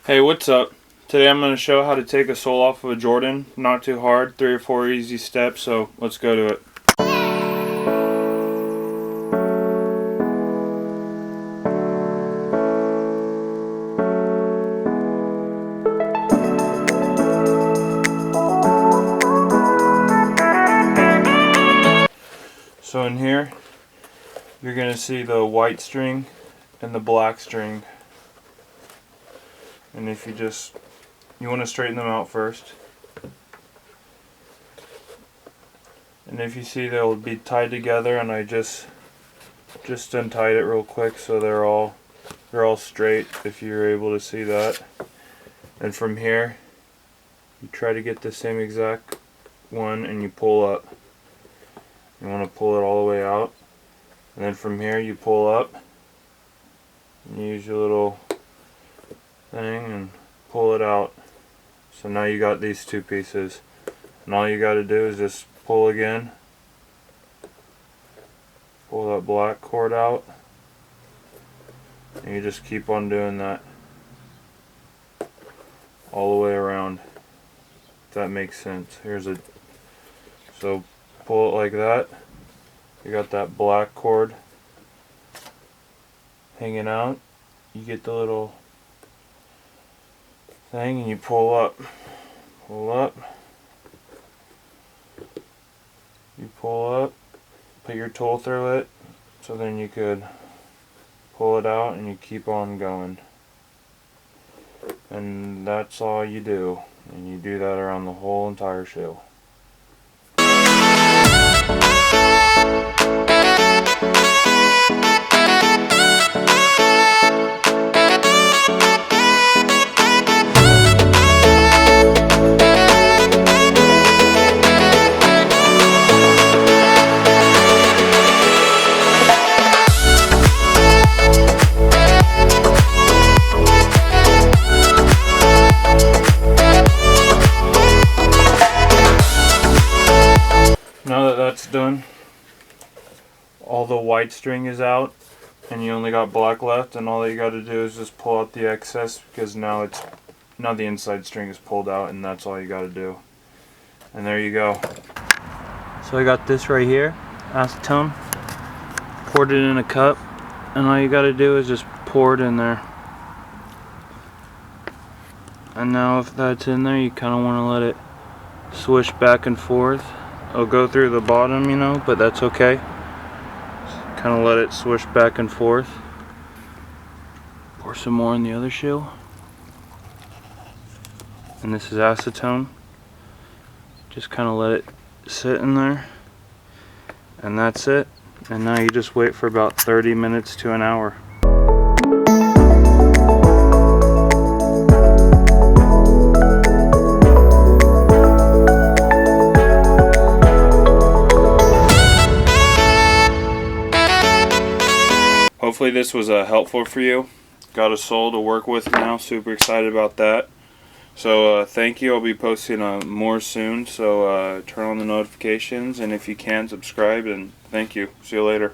Hey, what's up? Today I'm going to show how to take a sole off of a Jordan. Not too hard, 3 or 4 easy steps, so let's go to it. So in here, you're going to see the white string and the black string. And if you want to straighten them out first. And if you see, they'll be tied together, and I just untied it real quick so they're all straight, if you're able to see that. And from here, you try to get the same exact one and you pull up. You want to pull it all the way out. And then from here you pull up and you use your little thing and pull it out. So now you got these two pieces. And all you got to do is just pull again. Pull that black cord out. And you just keep on doing that all the way around. If that makes sense. So pull it like that. You got that black cord hanging out. You get the little thing and you pull up. Pull up. You pull up. Put your tool through it. So then you could pull it out and you keep on going. And that's all you do. And you do that around the whole entire shoe. Now that that's done, all the white string is out and you only got black left, and all that you got to do is just pull out the excess, because now the inside string is pulled out, and that's all you got to do. And there you go. So I got this right here, acetone, poured it in a cup, and all you got to do is just pour it in there. And now if that's in there, you kind of want to let it swish back and forth. It'll go through the bottom, you know, but that's okay. Kind of let it swish back and forth. Pour some more in the other shoe. And this is acetone. Just kind of let it sit in there. And that's it. And now you just wait for about 30 minutes to an hour. Hopefully this was helpful for you. Got a sole to work with now. Super excited about that. So thank you. I'll be posting more soon. So turn on the notifications, and if you can, subscribe. And thank you. See you later.